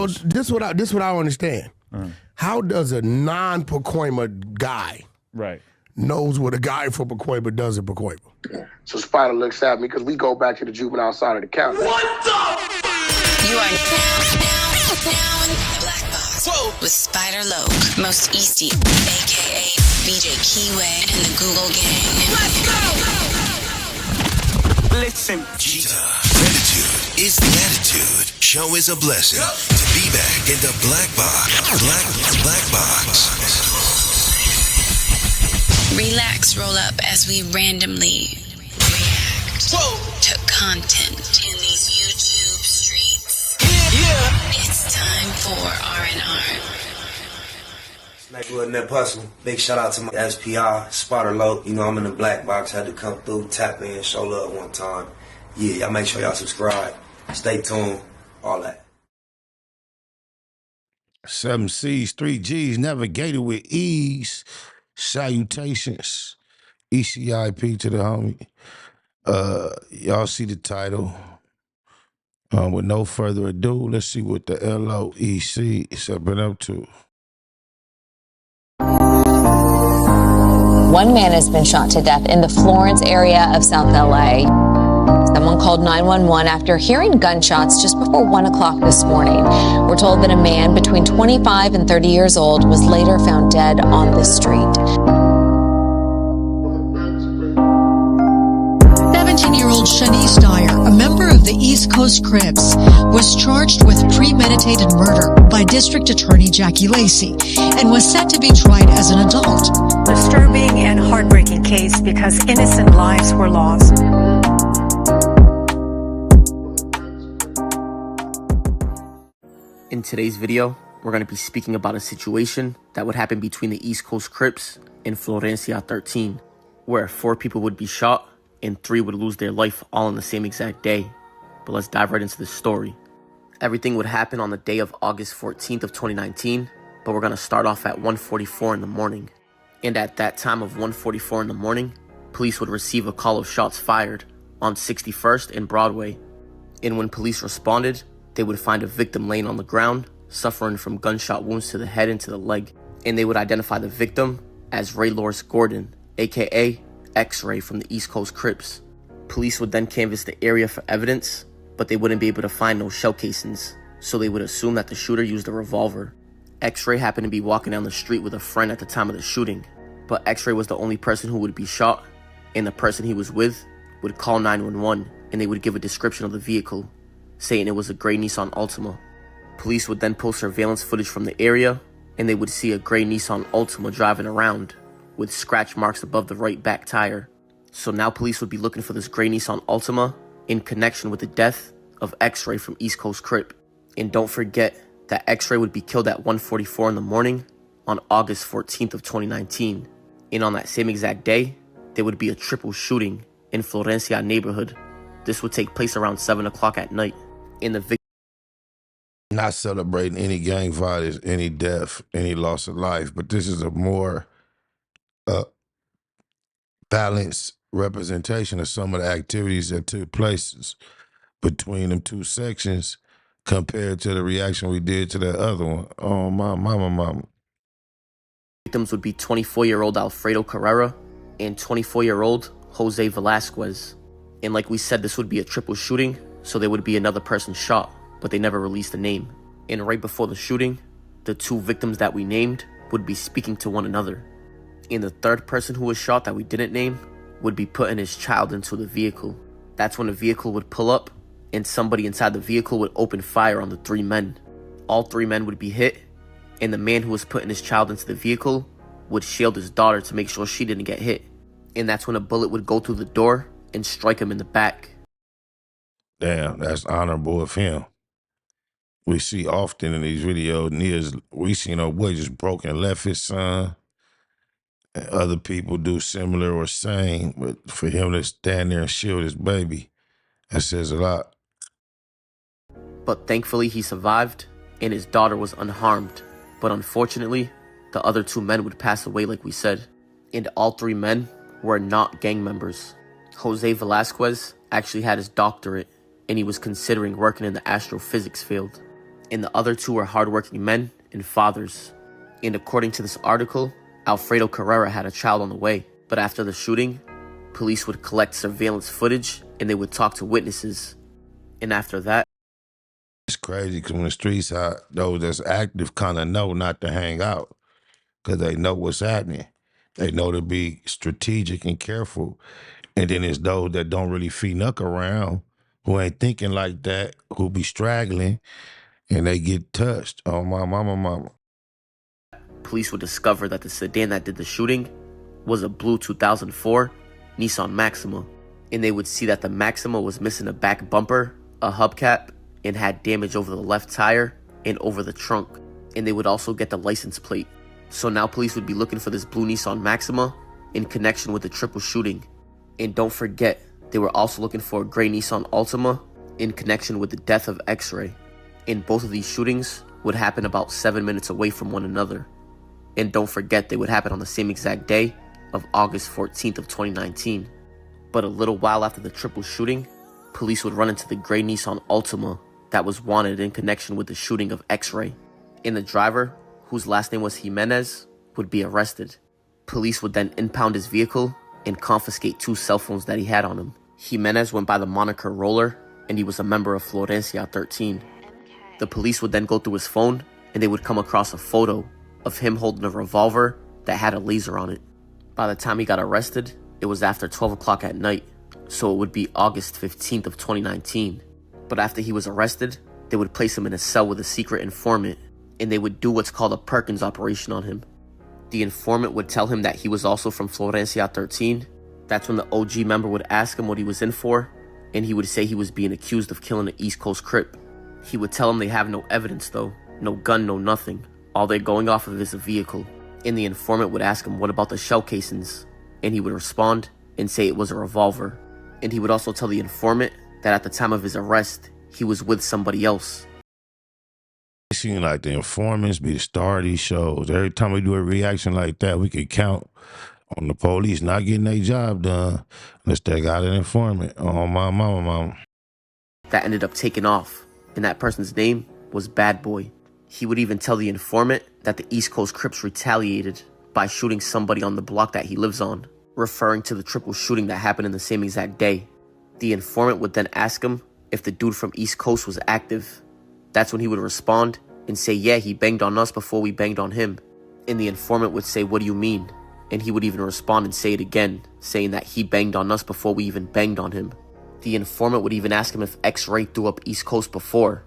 So this what I don't understand. How does a non-Pacoima guy knows what a guy from Pacoima does in Pacoima? So Spider looks at me because we go back to the juvenile side of the county. What the? You are now in the Black Box. Whoa. With Spider Loke, Most Easty, a.k.a. BJ Keyway, and the Google Gang. Let's go! Listen. Gratitude is the attitude. Show is a blessing. To be back in the Black Box. Black Box. Relax, roll up as we randomly react to content in these YouTube streets. Yeah. It's time for R&R. Snakewood Net Hustle. Big shout out to my SPI, Spotter Low. You know I'm in the Black Box. Had to come through, tap in, show love one time. Yeah, y'all make sure y'all subscribe. Stay tuned. All that. 7 C's, 3 G's, navigated with ease. Salutations. ECIP to the homie. Y'all see the title. With no further ado, let's see what the LOEC is up to. One man has been shot to death in the Florence area of South LA. Someone called 911 after hearing gunshots just before 1 o'clock this morning. We're told that a man between 25 and 30 years old was later found dead on the street. 17-year-old Shanice Dyer, a member of the East Coast Crips, was charged with premeditated murder by District Attorney Jackie Lacey and was set to be tried as an adult. Disturbing and heartbreaking case because innocent lives were lost. In today's video, we're going to be speaking about a situation that would happen between the East Coast Crips and Florencia 13, where 4 people would be shot and 3 would lose their life all on the same exact day. But let's dive right into the story. Everything would happen on the day of August 14th of 2019, but we're going to start off at 1:44 in the morning. And at that time of 1:44 in the morning, police would receive a call of shots fired on 61st and Broadway. And when police responded, they would find a victim laying on the ground, suffering from gunshot wounds to the head and to the leg. And they would identify the victim as Ray Loris Gordon, aka X-Ray from the East Coast Crips. Police would then canvass the area for evidence, but they wouldn't be able to find no shell casings, so they would assume that the shooter used a revolver. X-Ray happened to be walking down the street with a friend at the time of the shooting, but X-Ray was the only person who would be shot, and the person he was with would call 911, and they would give a description of the vehicle, saying it was a gray Nissan Altima. Police would then pull surveillance footage from the area, and they would see a gray Nissan Altima driving around with scratch marks above the right back tire. So now police would be looking for this gray Nissan Altima in connection with the death of X-Ray from East Coast Crip. And don't forget that X-Ray would be killed at 1:44 in the morning on August 14th of 2019. And on that same exact day, there would be a triple shooting in Florencia neighborhood. This would take place around 7 o'clock at night. In the victim not celebrating any gang violence, any death, any loss of life, but this is a more balanced representation of some of the activities that took place between them 2 sections compared to the reaction we did to that other one. Oh, my mama. Victims would be 24-year-old Alfredo Carrera and 24-year-old Jose Velasquez. And like we said, this would be a triple shooting, so there would be another person shot, but they never released a name. And right before the shooting, the 2 victims that we named would be speaking to one another. And the third person who was shot that we didn't name would be putting his child into the vehicle. That's when the vehicle would pull up, and somebody inside the vehicle would open fire on the 3 men. All 3 men would be hit, and the man who was putting his child into the vehicle would shield his daughter to make sure she didn't get hit. And that's when a bullet would go through the door and strike him in the back. Damn, that's honorable of him. We see often in these videos, we see a boy just broke and left his son. And other people do similar or same, but for him to stand there and shield his baby, that says a lot. But thankfully he survived, and his daughter was unharmed. But unfortunately, the other 2 men would pass away like we said. And all 3 men were not gang members. Jose Velasquez actually had his doctorate, and he was considering working in the astrophysics field. and the other two were hardworking men and fathers. And according to this article, Alfredo Carrera had a child on the way. But after the shooting, police would collect surveillance footage and they would talk to witnesses. And after that, it's crazy because when the streets out, those that's active kind of know not to hang out because they know what's happening. They know to be strategic and careful. And then it's those that don't really knuck around, who ain't thinking like that, who be straggling, and they get touched. Oh, my mama. police would discover that the sedan that did the shooting was a blue 2004 Nissan Maxima. And they would see that the Maxima was missing a back bumper, a hubcap, and had damage over the left tire and over the trunk. And they would also get the license plate. So now police would be looking for this blue Nissan Maxima in connection with the triple shooting. And don't forget, they were also looking for a gray Nissan Altima in connection with the death of X-Ray. And both of these shootings would happen about 7 minutes away from one another. And don't forget, they would happen on the same exact day of August 14th of 2019. But a little while after the triple shooting, police would run into the gray Nissan Altima that was wanted in connection with the shooting of X-Ray. And the driver, whose last name was Jimenez, would be arrested. Police would then impound his vehicle and confiscate 2 cell phones that he had on him. Jimenez went by the moniker Roller, and he was a member of Florencia 13. The police would then go through his phone, and they would come across a photo of him holding a revolver that had a laser on it. By the time he got arrested, it was after 12 o'clock at night, so it would be August 15th of 2019. But after he was arrested, they would place him in a cell with a secret informant, and they would do what's called a Perkins operation on him. The informant would tell him that he was also from Florencia 13. That's when the OG member would ask him what he was in for, and he would say he was being accused of killing an East Coast Crip. He would tell him they have no evidence though, no gun, no nothing. All they're going off of is a vehicle. And the informant would ask him what about the shell casings, and he would respond and say it was a revolver. And he would also tell the informant that at the time of his arrest, he was with somebody else. It seems like the informants be the star of these shows. Every time we do a reaction like that, we can count on the police not getting their job done unless they got an informant. Oh, my mama. That ended up taking off, and that person's name was Bad Boy. He would even tell the informant that the East Coast Crips retaliated by shooting somebody on the block that he lives on, referring to the triple shooting that happened in the same exact day. The informant would then ask him if the dude from East Coast was active. That's when he would respond and say, yeah, he banged on us before we banged on him. And the informant would say, what do you mean? And he would even respond and say it again, saying that he banged on us before we even banged on him. The informant would even ask him if X-Ray threw up East Coast before,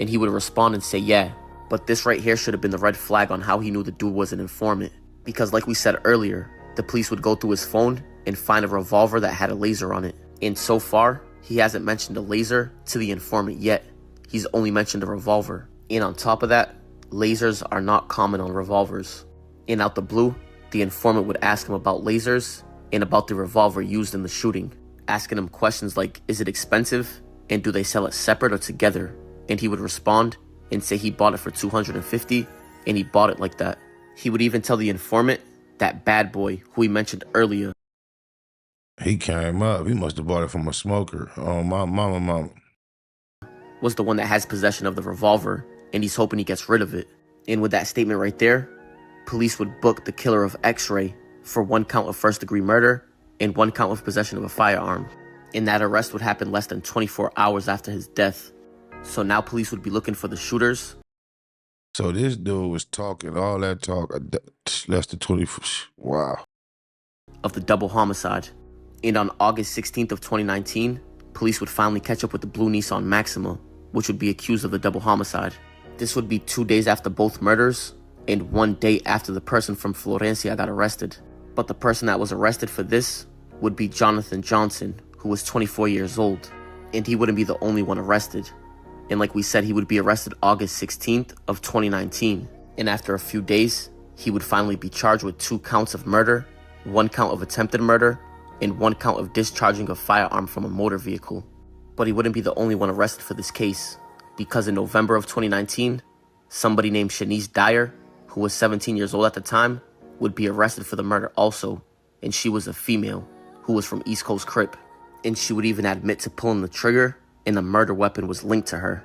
and he would respond and say yeah. But this right here should have been the red flag on how he knew the dude was an informant. Because like we said earlier, the police would go through his phone and find a revolver that had a laser on it. And so far, he hasn't mentioned a laser to the informant yet. He's only mentioned a revolver. And on top of that, lasers are not common on revolvers. And out the blue, the informant would ask him about lasers and about the revolver used in the shooting, asking him questions like, is it expensive? And do they sell it separate or together? And he would respond and say he bought it for $250, and he bought it like that. He would even tell the informant that Bad Boy, who he mentioned earlier, he came up. He must have bought it from a smoker. Oh, my mama. Was the one that has possession of the revolver, and he's hoping he gets rid of it. And with that statement right there, police would book the killer of X-Ray for 1 count of first-degree murder and 1 count of possession of a firearm. And that arrest would happen less than 24 hours after his death. So now police would be looking for the shooters. So this dude was talking all that talk, less than 24, wow. Of the double homicide. And on August 16th of 2019, police would finally catch up with the blue Nissan Maxima, which would be accused of the double homicide. This would be 2 days after both murders, and 1 day after the person from Florencia got arrested. But the person that was arrested for this would be Jonathan Johnson, who was 24 years old. And he wouldn't be the only one arrested. And like we said, he would be arrested August 16th of 2019. And after a few days, he would finally be charged with 2 counts of murder, 1 count of attempted murder, and 1 count of discharging a firearm from a motor vehicle. But he wouldn't be the only one arrested for this case, because in November of 2019, somebody named Shanice Dyer, who was 17 years old at the time, would be arrested for the murder also. And she was a female who was from East Coast Crip. And she would even admit to pulling the trigger, and the murder weapon was linked to her.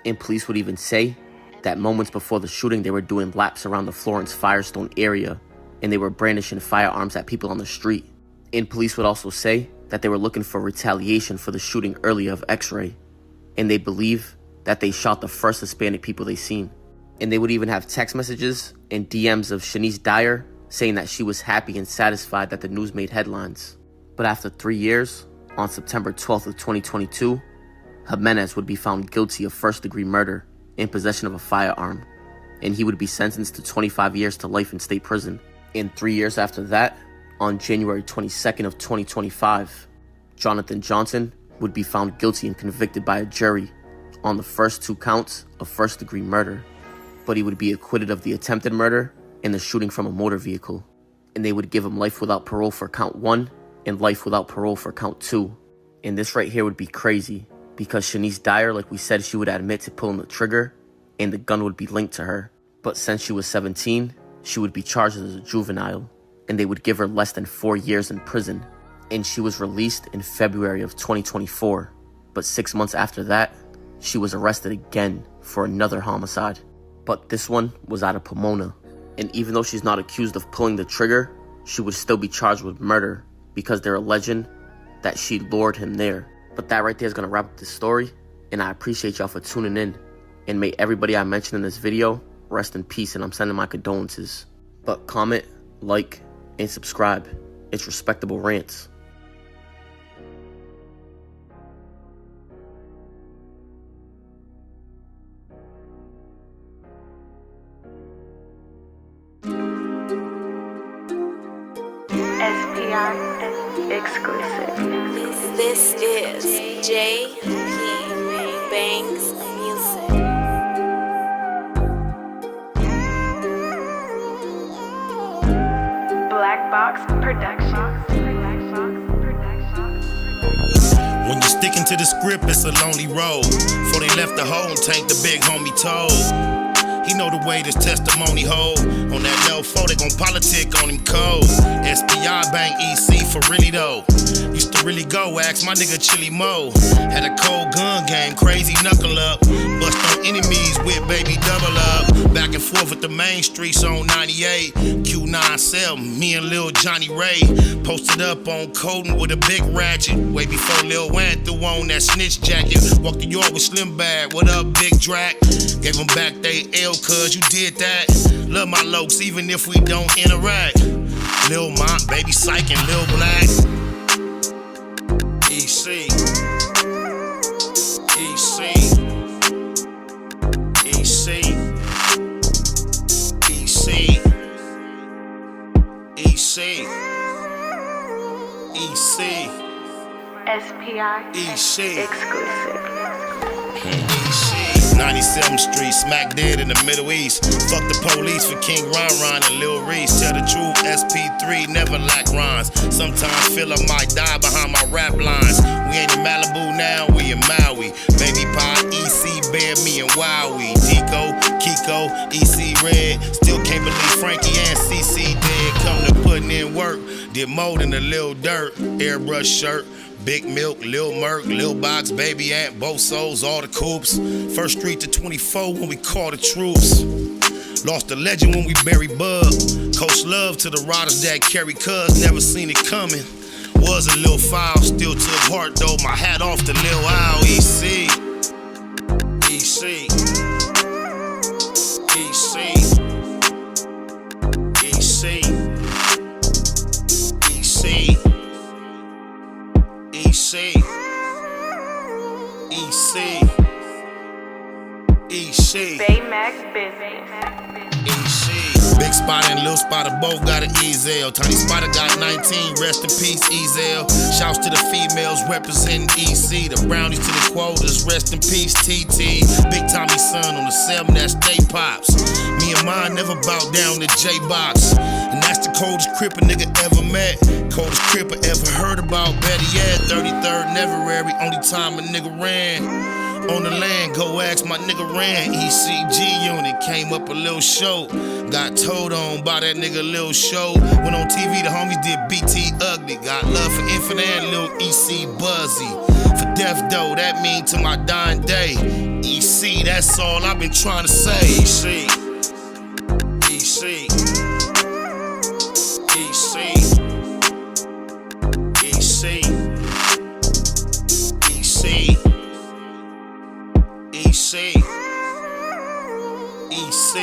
And police would even say that moments before the shooting, they were doing laps around the Florence Firestone area, and they were brandishing firearms at people on the street. And police would also say that they were looking for retaliation for the shooting earlier of X-Ray, and they believe that they shot the first Hispanic people they seen. And they would even have text messages and DMs of Shanice Dyer saying that she was happy and satisfied that the news made headlines. But after 3 years, on September 12th of 2022, Jimenez would be found guilty of first-degree murder in possession of a firearm, and he would be sentenced to 25 years to life in state prison. And 3 years after that, on January 22nd of 2025, Jonathan Johnson would be found guilty and convicted by a jury on the first 2 counts of first-degree murder, but he would be acquitted of the attempted murder and the shooting from a motor vehicle, and they would give him life without parole for count 1 and life without parole for count 2. And this right here would be crazy, because Shanice Dyer, like we said, she would admit to pulling the trigger and the gun would be linked to her. But since she was 17, she would be charged as a juvenile, and they would give her less than 4 years in prison. And she was released in February of 2024. But 6 months after that, she was arrested again for another homicide. But this one was out of Pomona. And even though she's not accused of pulling the trigger, she would still be charged with murder because they're alleging that she lured him there. But that right there is going to wrap up this story, and I appreciate y'all for tuning in. And may everybody I mentioned in this video rest in peace, and I'm sending my condolences. But comment, like, and subscribe. It's Respectable Rants. SPI exclusive. This is J.P. Banks Music. Black Box Productions. When you're sticking to the script, it's a lonely road. Before they left the hole and tank the big homie told. He know the way this testimony hold. On that low 4, they gon' politic on him cold. SPI Bank EC for really though. Used to really go, ask my nigga Chili Mo. Had a cold gun game, crazy knuckle up. Bust on enemies with baby double up. Back and forth with the main streets on 98. Q97, me and Lil Johnny Ray. Posted up on Colton with a big ratchet. Way before Lil Wayne threw on that snitch jacket. Walked the yard with Slim Bag, what up Big Drac? Gave them back they L cause you did that. Love my lokes even if we don't interact. Lil Mont, Baby Psych and Lil Black. EC. EC. EC. EC. EC. EC. SPI EC. exclusive. 97th Street, smack dead in the Middle East. Fuck the police for King Ron and Lil Reese. Tell the truth, SP3 never lack rhymes. Sometimes feel I might die behind my rap lines. We ain't in Malibu now, we in Maui. Baby Pie, EC, Bear, me and Wowie. Tico, Kiko, EC Red. Still can't believe Frankie and CC dead. Come to putting in work. Did more than a little dirt. Airbrush shirt. Big Milk, Lil Merc, Lil Box, Baby Ant, both souls, all the coops. First Street to 24 when we call the troops. Lost a legend when we buried Bug. Coach love to the riders that carry cuz, never seen it coming. Was a little foul, still took heart though, my hat off to Lil Owl. EC. EC. EC. EC. EC. EC. EC. EC. Baymax Business. EC. Big Spider and Lil Spider both got an Ezel. Tiny Spider got 19, rest in peace, Ezel. Shouts to the females representing EC. The brownies to the quotas, rest in peace, TT. Big Tommy's son on the 7, that's Stay Pops. Me and mine never bow down to J-Box. And that's the coldest Crip a nigga ever met. Coldest Crip I ever heard about, better yet. 33rd Neverary, only time a nigga ran. On the land, go ask my nigga Ran. ECG unit, came up a little show. Got told on by that nigga Lil Show. Went on TV, the homies did BT Ugly. Got love for Infinite and Lil EC Buzzy. For death though, that mean to my dying day. EC, that's all I've been trying to say. EC. EC. EC. EC. EC. EC. EC.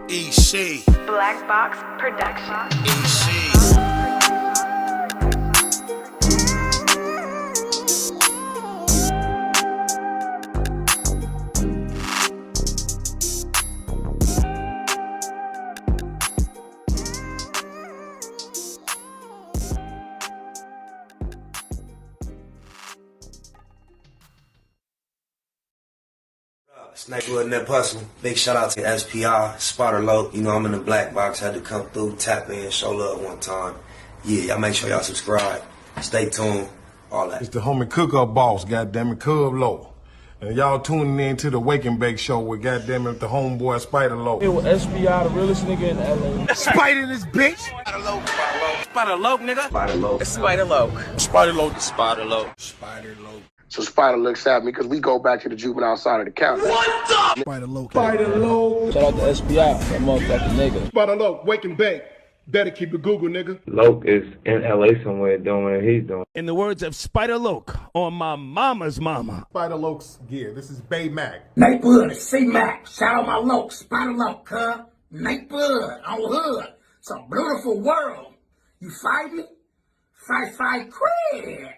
EC. Black Box Production. EC. Snake Wood and that Puzzle. Big shout out to SPI, Spotter Low. You know, I'm in the black box. Had to come through, tap in, show love one time. Yeah, y'all make sure y'all subscribe. Stay tuned. All that. It's the homie cook-up boss, goddammit, Cub Low. And y'all tuning in to the Wake and Bake show with goddammit the homeboy Spider Low. It was SPI, the realest nigga in LA. Spider this bitch! Spider Low, Spider Low, nigga. Spider Low. Spider Low. Spider Low. Spider Low. Spider Low. So Spider looks at me because we go back to the juvenile side of the county. What's up? Spider Low. Spider Low. Shout out to SPI, that motherfucking nigga. Spider Low, Wake and Bake. Better keep it Google, nigga. Loke is in LA somewhere doing what he's doing. In the words of Spider Loke on my mama's mama. Spider Loke's gear. This is Bay Mac. Nate Blood, C-Mac. Shout out my Loke. Spider Loke, huh? Nate Blood on Hood. It's a beautiful world. You fight me? Fight, Crip.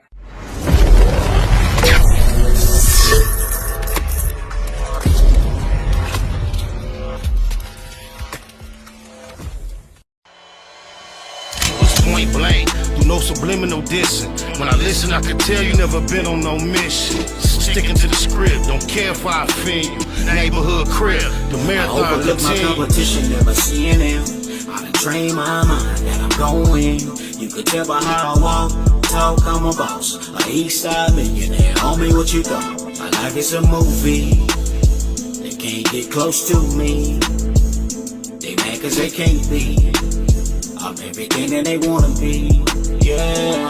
Point blank, do no subliminal dissing. When I listen, I can tell you never been on no mission. Sticking to the script, don't care if I offend you. Neighborhood crib, the marathon I overlook my continue. competition, never seeing them. I done trained my mind that I'm going. You could tell by how I walk, talk, I'm a boss. A east side millionaire, homie, what you thought? My life is a movie. They can't get close to me. They mad cause they can't be. I'm everything that they wanna be, yeah.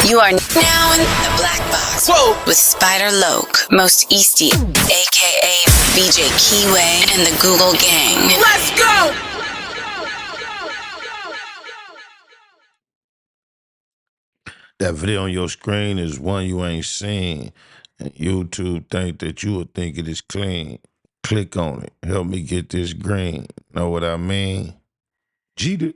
You are now in the Black Box with Spider Loke, Most Easty, aka BJ Keyway, and the Google Gang. Let's go! That video on your screen is one you ain't seen. And YouTube think that you would think it is clean. Click on it. Help me get this green. Know what I mean? Cheat it.